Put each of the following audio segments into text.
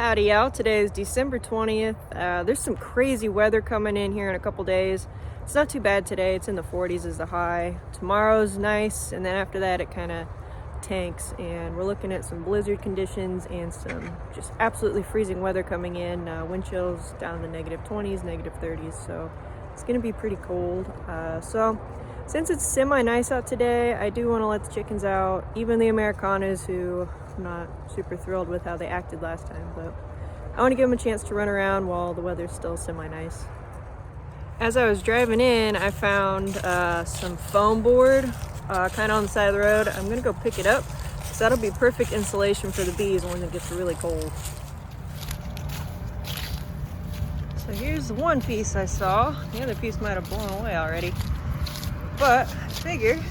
Howdy y'all, today is December 20th. There's some crazy weather coming in here in a couple days. It's not too bad today, it's in the 40s is the high. Tomorrow's nice, and then after that it kind of tanks, and we're looking at some blizzard conditions and some just absolutely freezing weather coming in. Wind chills down to negative 20s, negative 30s, so it's going to be pretty cold. So since it's semi-nice out today, I do want to let the chickens out, even the Americanas, who I'm not super thrilled with how they acted last time, but I want to give them a chance to run around while the weather's still semi-nice. As I was driving in, I found some foam board kind of on the side of the road. I'm going to go pick it up because that'll be perfect insulation for the bees when it gets really cold. So here's the one piece I saw. The other piece might have blown away already. But I figure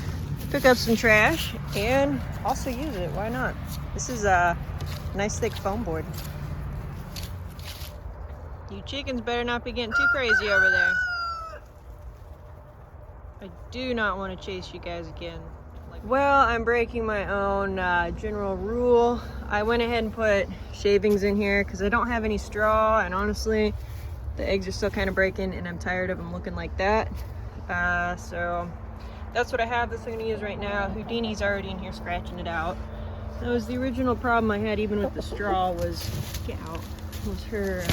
pick up some trash and also use it. Why not? This is a nice thick foam board. You chickens better not be getting too crazy over there. I do not want to chase you guys again. Well, I'm breaking my own general rule. I went ahead and put shavings in here because I don't have any straw, and honestly, the eggs are still kind of breaking and I'm tired of them looking like that. So that's what I have. That's what I'm going to use right now. Houdini's already in here scratching it out. That was the original problem I had even with the straw was, get out, was her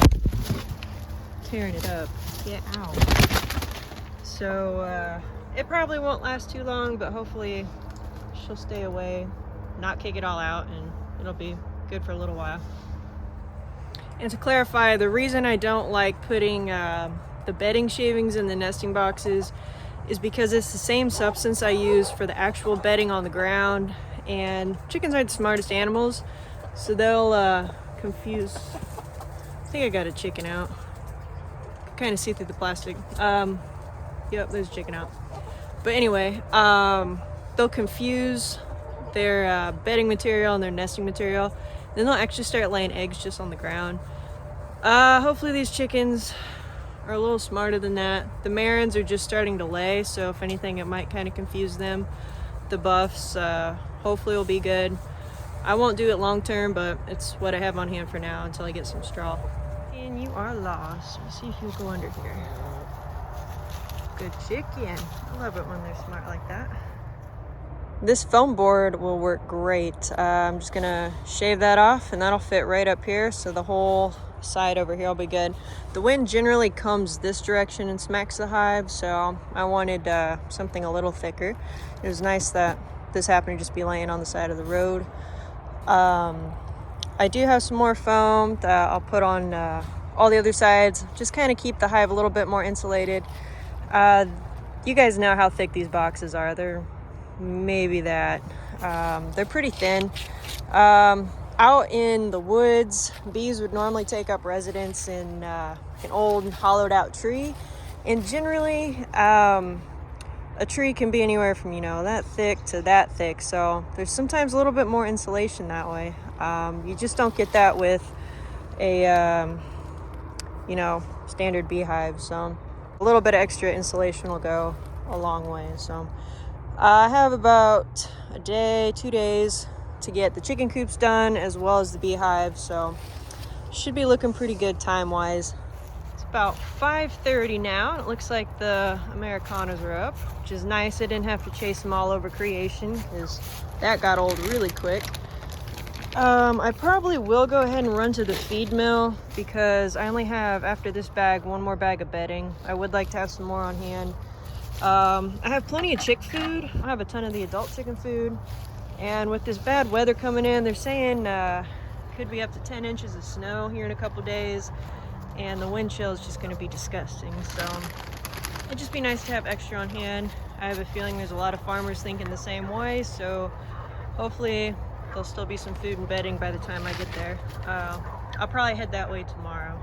tearing it up. Get out. So it probably won't last too long, but hopefully she'll stay away, not kick it all out, and it'll be good for a little while. And to clarify, the reason I don't like putting the bedding shavings in the nesting boxes is because it's the same substance I use for the actual bedding on the ground, and chickens aren't the smartest animals, so they'll confuse. I think I got a chicken out. Kind of see through the plastic. Yep, there's a chicken out. But anyway, they'll confuse their bedding material and their nesting material. Then they'll actually start laying eggs just on the ground. Hopefully these chickens are a little smarter than that. The Marans are just starting to lay, so if anything, it might kind of confuse them. The buffs, hopefully will be good. I won't do it long term, but it's what I have on hand for now until I get some straw. And you are lost. Let's see if you'll go under here. Good chicken. I love it when they're smart like that. This foam board will work great. I'm just gonna shave that off and that'll fit right up here, so the whole side over here will be good. The wind generally comes this direction and smacks the hive, so I wanted something a little thicker. It was nice that this happened to just be laying on the side of the road. I do have some more foam that I'll put on all the other sides, just kind of keep the hive a little bit more insulated. You guys know how thick these boxes are. They're maybe that. They're pretty thin. Out in the woods, bees would normally take up residence in an old hollowed out tree, and generally a tree can be anywhere from that thick to that thick, so there's sometimes a little bit more insulation that way. You just don't get that with a standard beehive, so a little bit of extra insulation will go a long way. So I have about a day, 2 days to get the chicken coops done as well as the beehive, so should be looking pretty good time-wise. It's about 5:30 now. It looks like the Americanas are up, which is nice. I didn't have to chase them all over creation because that got old really quick. I probably will go ahead and run to the feed mill because I only have, after this bag, one more bag of bedding. I would like to have some more on hand. I have plenty of chick food. I have a ton of the adult chicken food. And with this bad weather coming in, they're saying could be up to 10 inches of snow here in a couple days. And the wind chill is just going to be disgusting. So it'd just be nice to have extra on hand. I have a feeling there's a lot of farmers thinking the same way. So hopefully there'll still be some food and bedding by the time I get there. I'll probably head that way tomorrow.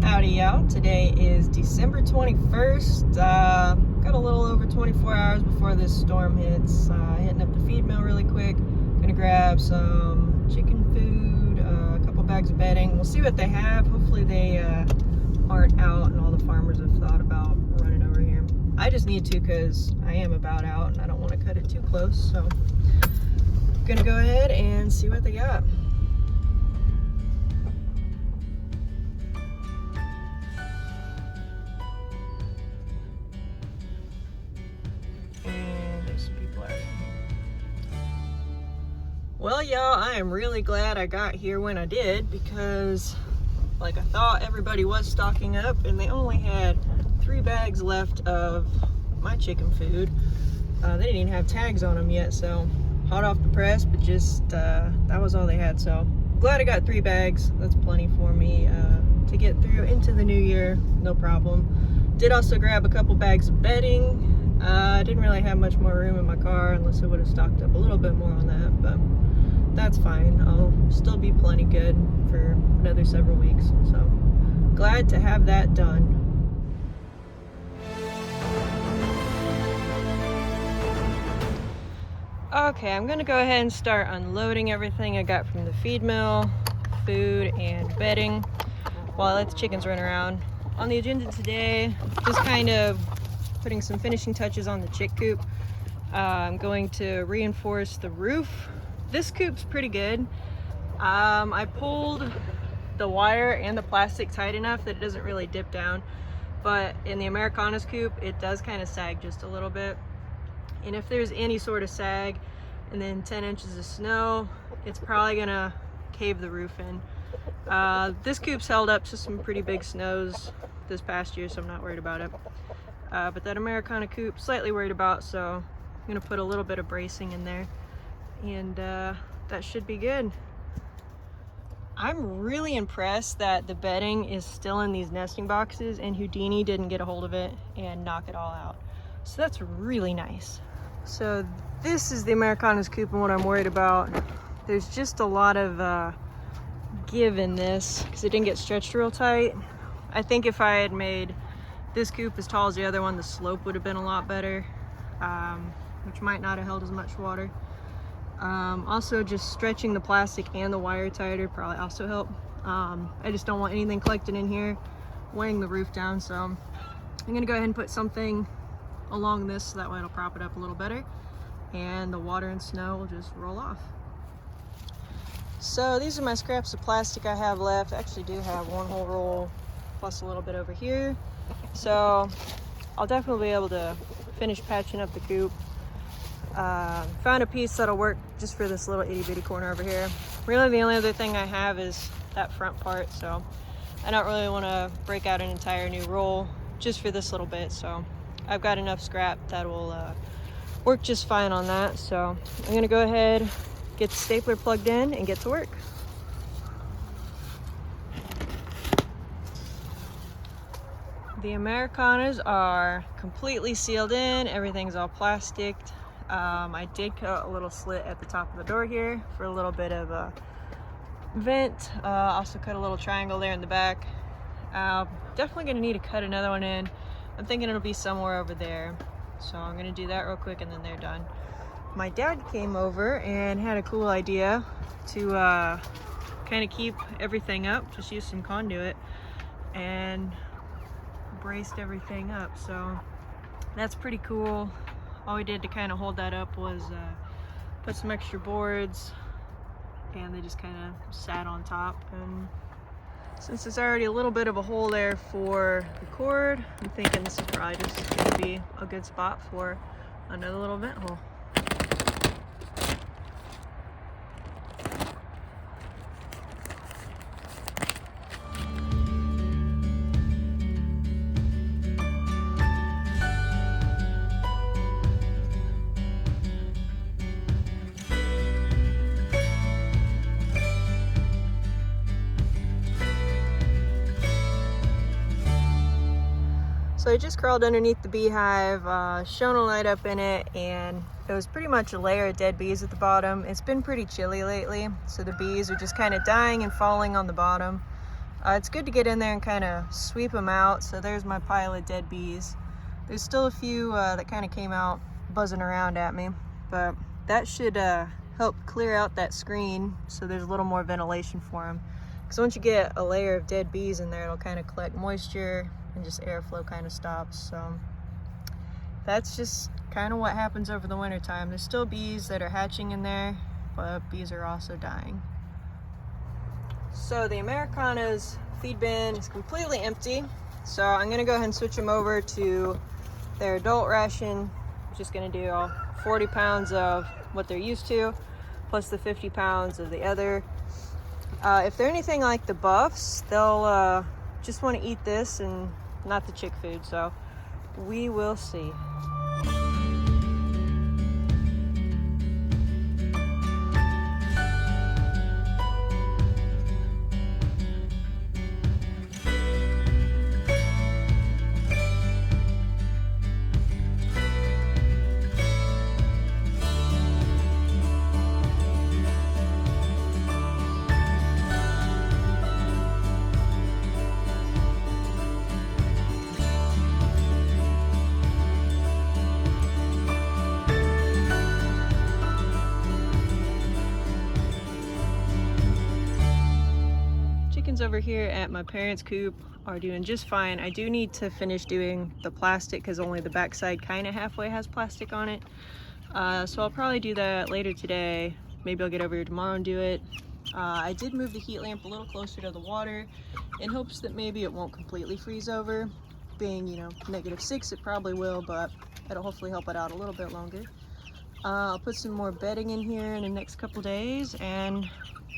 Howdy y'all, today is December 21st. Got a little over 24 hours before this storm hits. Hitting up the feed mill really quick. Gonna grab some chicken food, a couple bags of bedding. We'll see what they have. Hopefully they aren't out and all the farmers have thought about running over here. I I just need to because I am about out and I don't want to cut it too close. So I'm gonna go ahead and see what they got. And there's some people out here. Well, y'all, I am really glad I got here when I did, because like I thought, everybody was stocking up and they only had 3 bags left of my chicken food. They didn't even have tags on them yet, so hot off the press, but just that was all they had. So glad I got 3 bags. That's plenty for me to get through into the new year, no problem. Did also grab a couple bags of bedding. I didn't really have much more room in my car unless I would have stocked up a little bit more on that, but that's fine. I'll still be plenty good for another several weeks. So glad to have that done. Okay, I'm gonna go ahead and start unloading everything I got from the feed mill, food and bedding, while I let the chickens run around. On the agenda today, just kind of putting some finishing touches on the chick coop. I'm going to reinforce the roof. This coop's pretty good. I pulled the wire and the plastic tight enough that it doesn't really dip down, but in the Americanas coop it does kind of sag just a little bit, and if there's any sort of sag and then 10 inches of snow, it's probably gonna cave the roof in. This coop's held up to some pretty big snows this past year, so I'm not worried about it, but that Americana coop, slightly worried about, so I'm gonna put a little bit of bracing in there, and that should be good. I'm really impressed that the bedding is still in these nesting boxes and Houdini didn't get a hold of it and knock it all out. So that's really nice. So this is the Americanas coop, and what I'm worried about, there's just a lot of give in this because it didn't get stretched real tight. I think if I had made this coop as tall as the other one, the slope would have been a lot better, which might not have held as much water. Also, just stretching the plastic and the wire tighter probably also helped. I just don't want anything collected in here weighing the roof down, so I'm gonna go ahead and put something along this so that way it'll prop it up a little better and the water and snow will just roll off. So these are my scraps of plastic I have left. I actually do have one whole roll plus a little bit over here, so I'll definitely be able to finish patching up the coop. Found a piece that'll work just for this little itty bitty corner over here. Really the only other thing I have is that front part, so I don't really want to break out an entire new roll just for this little bit, so I've got enough scrap that will work just fine on that. So I'm gonna go ahead, get the stapler plugged in and get to work. The Americanas are completely sealed in, everything's all plasticed. I did cut a little slit at the top of the door here for a little bit of a vent. Also cut a little triangle there in the back. Definitely gonna need to cut another one in. I'm thinking it'll be somewhere over there. So I'm gonna do that real quick and then they're done. My dad came over and had a cool idea to kind of keep everything up, just use some conduit and braced everything up. So that's pretty cool. All we did to kind of hold that up was put some extra boards and they just kind of sat on top, and since there's already a little bit of a hole there for the cord, I'm thinking this is probably just going to be a good spot for another little vent hole. So I just crawled underneath the beehive, shone a light up in it, and it was pretty much a layer of dead bees at the bottom. It's been pretty chilly lately, so the bees are just kind of dying and falling on the bottom. It's good to get in there and kind of sweep them out. So there's my pile of dead bees. There's still a few that kind of came out buzzing around at me, but that should help clear out that screen so there's a little more ventilation for them. Because once you get a layer of dead bees in there, it'll kind of collect moisture and just airflow kind of stops. So that's just kind of what happens over the winter time. There's still bees that are hatching in there, but bees are also dying. So the Americana's feed bin is completely empty. So I'm gonna go ahead and switch them over to their adult ration. I'm just gonna do all 40 pounds of what they're used to, plus the 50 pounds of the other. If they're anything like the buffs, they'll just want to eat this and not the chick food, so we will see. Chickens over here at my parents' coop are doing just fine. I do need to finish doing the plastic because only the backside kind of halfway has plastic on it. So I'll probably do that later today. Maybe I'll get over here tomorrow and do it. I did move the heat lamp a little closer to the water in hopes that maybe it won't completely freeze over. Being, you know, -6, it probably will, but it'll hopefully help it out a little bit longer. I'll put some more bedding in here in the next couple days and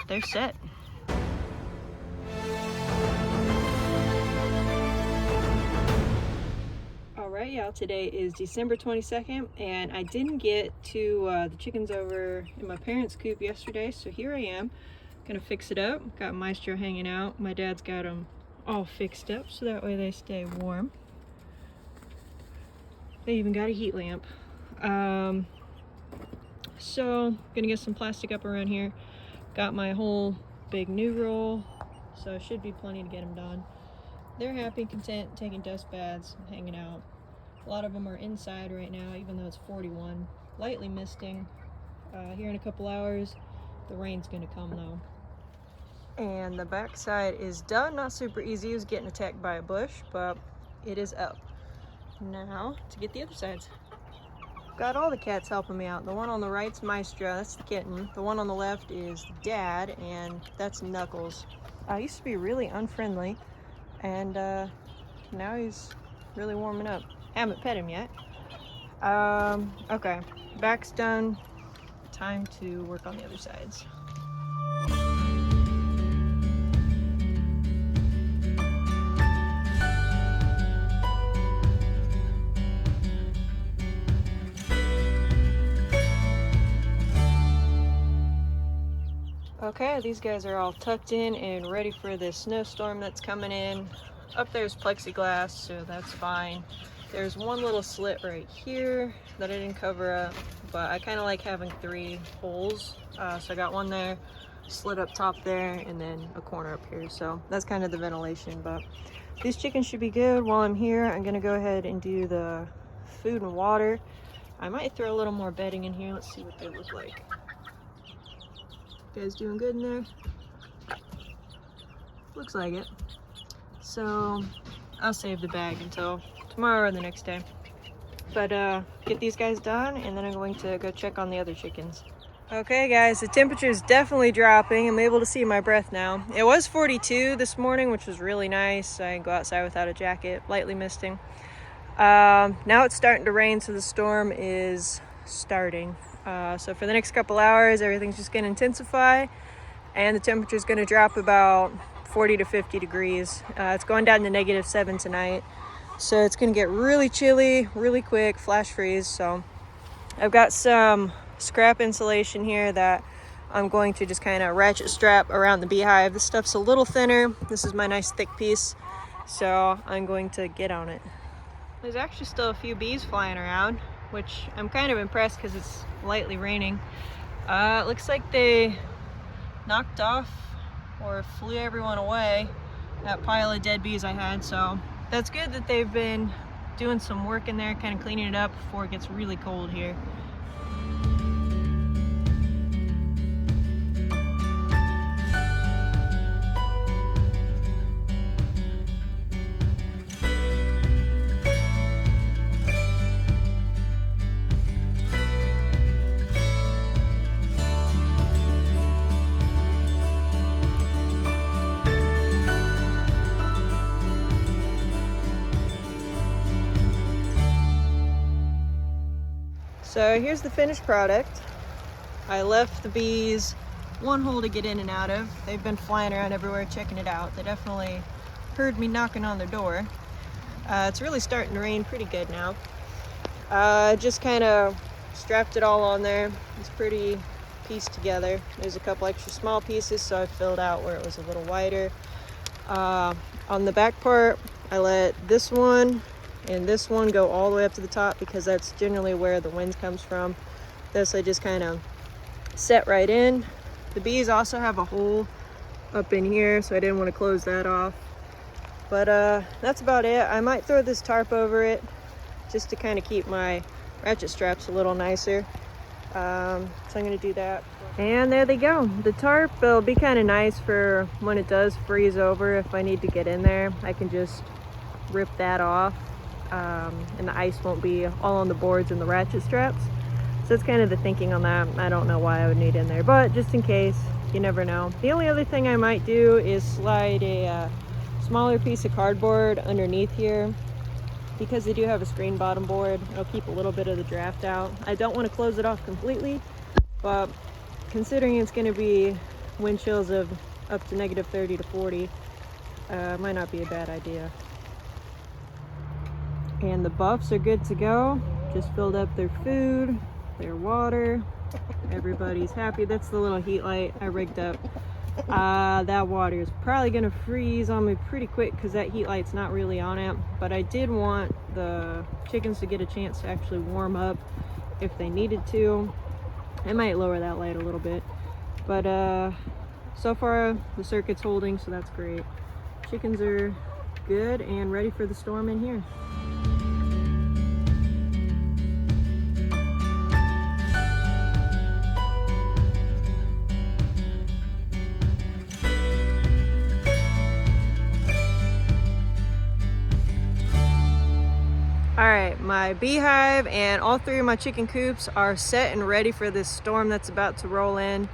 they're set. Alright, y'all, today is December 22nd and I didn't get to the chickens over in my parents' coop yesterday, so here I am gonna fix it up. Got Maestro hanging out. My dad's got them all fixed up so that way they stay warm. They even got a heat lamp. So gonna get some plastic up around here. Got my whole big new roll, so should be plenty to get them done. They're happy, content, taking dust baths, hanging out. A lot of them are inside right now, even though it's 41. Lightly misting. Here in a couple hours, the rain's gonna come though. And the back side is done. Not super easy. It was getting attacked by a bush, but it is up. Now to get the other sides. Got all the cats helping me out. The one on the right's Maestro, that's the kitten. The one on the left is Dad, and that's Knuckles. I used to be really unfriendly, and now he's really warming up. Haven't pet him yet. Okay, back's done. Time to work on the other sides. Okay, these guys are all tucked in and ready for this snowstorm that's coming in. Up there's plexiglass, so that's fine. There's one little slit right here that I didn't cover up, but I kind of like having 3 holes. So I got one there, slit up top there, and then a corner up here. So that's kind of the ventilation, but these chickens should be good. While I'm here, I'm gonna go ahead and do the food and water. I might throw a little more bedding in here. Let's see what they look like. You guys doing good in there? Looks like it. So I'll save the bag until tomorrow or the next day. But get these guys done and then I'm going to go check on the other chickens. Okay guys, the temperature is definitely dropping. I'm able to see my breath now. It was 42 this morning, which was really nice. I can go outside without a jacket, lightly misting. Now it's starting to rain, so the storm is starting. So for the next couple hours, everything's just going to intensify and the temperature is going to drop about 40 to 50 degrees. It's going down to -7 tonight. So it's going to get really chilly, really quick, flash freeze. So I've got some scrap insulation here that I'm going to just kind of ratchet strap around the beehive. This stuff's a little thinner. This is my nice thick piece. So I'm going to get on it. There's actually still a few bees flying around, which I'm kind of impressed because it's lightly raining. It looks like they knocked off or flew everyone away, that pile of dead bees I had. So that's good that they've been doing some work in there, kind of cleaning it up before it gets really cold here. So here's the finished product. I left the bees one hole to get in and out of. They've been flying around everywhere checking it out. They definitely heard me knocking on their door. It's really starting to rain pretty good now. Just kind of strapped it all on there. It's pretty pieced together. There's a couple extra small pieces, so I filled out where it was a little wider. On the back part, I let this one and this one go all the way up to the top because that's generally where the wind comes from. This I just kind of set right in. The bees also have a hole up in here, so I didn't want to close that off. But that's about it. I might throw this tarp over it just to kind of keep my ratchet straps a little nicer. So I'm going to do that. And there they go. The tarp will be kind of nice for when it does freeze over. If I need to get in there, I can just rip that off. And the ice won't be all on the boards and the ratchet straps. So that's kind of the thinking on that. I don't know why I would need in there, but just in case, you never know. The only other thing I might do is slide a smaller piece of cardboard underneath here because they do have a screen bottom board. It'll keep a little bit of the draft out. I don't want to close it off completely, but considering it's going to be wind chills of up to -30 to 40, might not be a bad idea. And the buffs are good to go. Just filled up their food, their water. Everybody's happy. That's the little heat light I rigged up. That water is probably gonna freeze on me pretty quick because that heat light's not really on it, but I did want the chickens to get a chance to actually warm up if they needed to. I might lower that light a little bit, but so far the circuit's holding, so that's great. Chickens are good and ready for the storm in here. Alright, my beehive and all 3 of my chicken coops are set and ready for this storm that's about to roll in.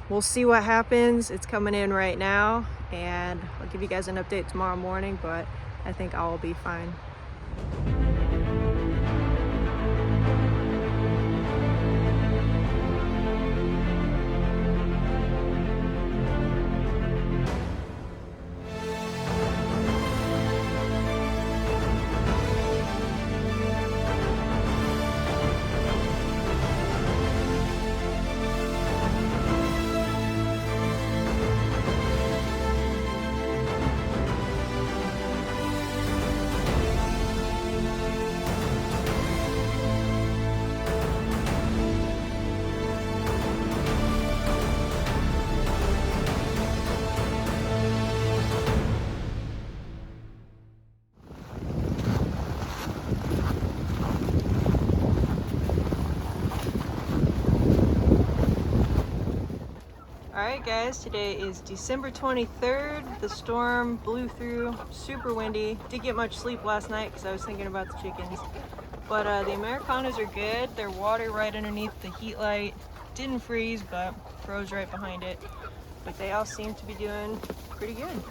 We'll see what happens. It's coming in right now, and I'll give you guys an update tomorrow morning, but I think all will be fine. Alright guys, today is December 23rd. The storm blew through, super windy. Didn't get much sleep last night because I was thinking about the chickens. But the Americanas are good. Their water right underneath the heat light didn't freeze, but froze right behind it. But they all seem to be doing pretty good.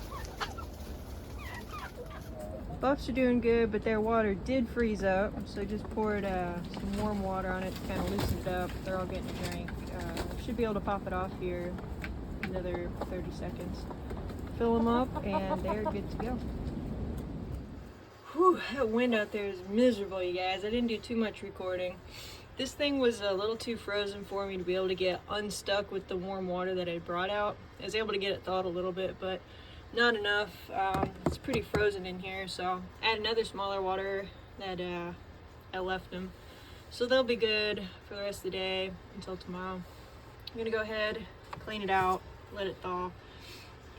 Buffs are doing good, but their water did freeze up, so I just poured some warm water on it to kind of loosen it up. They're all getting a drink. Should be able to pop it off here another 30 seconds. Fill them up and they're good to go. Whew, that wind out there is miserable, you guys. I didn't do too much recording. This thing was a little too frozen for me to be able to get unstuck with the warm water that I brought out. I was able to get it thawed a little bit, but not enough. It's pretty frozen in here, so add another smaller water that I left them. So they'll be good for the rest of the day until tomorrow. I'm gonna go ahead, clean it out, let it thaw,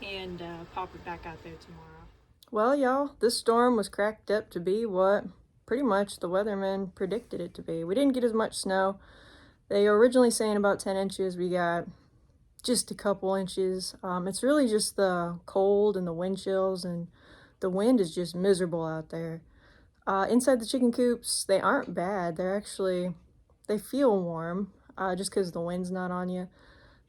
and pop it back out there tomorrow. Well, y'all, this storm was cracked up to be what pretty much the weathermen predicted it to be. We didn't get as much snow. They were originally saying about 10 inches. We got just a couple inches. It's really just the cold and the wind chills, and the wind is just miserable out there. Inside the chicken coops, they aren't bad. They feel warm. Just because the wind's not on you.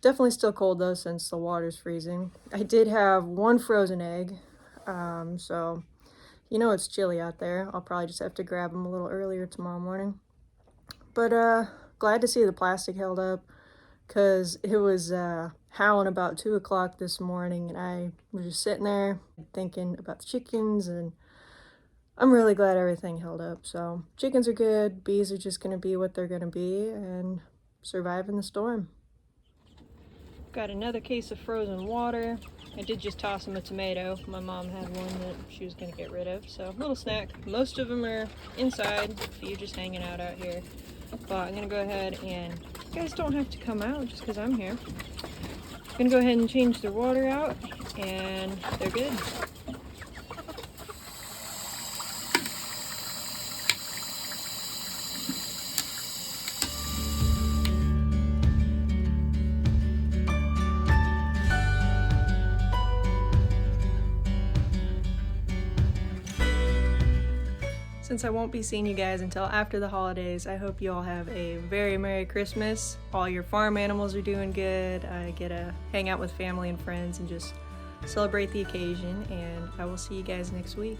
Definitely still cold though since the water's freezing. I did have 1 frozen egg, so you know it's chilly out there. I'll probably just have to grab them a little earlier tomorrow morning. but glad to see the plastic held up, because it was howling about 2 o'clock this morning, and I was just sitting there thinking about the chickens, and I'm really glad everything held up. So chickens are good, bees are just gonna be what they're gonna be and survive in the storm. Got another case of frozen water. I did just toss them a tomato. My mom had one that she was gonna get rid of, so little snack. Most of them are inside, a few just hanging out here. But I'm gonna go ahead and, you guys don't have to come out just because I'm here. I'm gonna go ahead and change their water out, and they're good. Since I won't be seeing you guys until after the holidays, I hope you all have a very Merry Christmas. All your farm animals are doing good. I get to hang out with family and friends and just celebrate the occasion, and I will see you guys next week.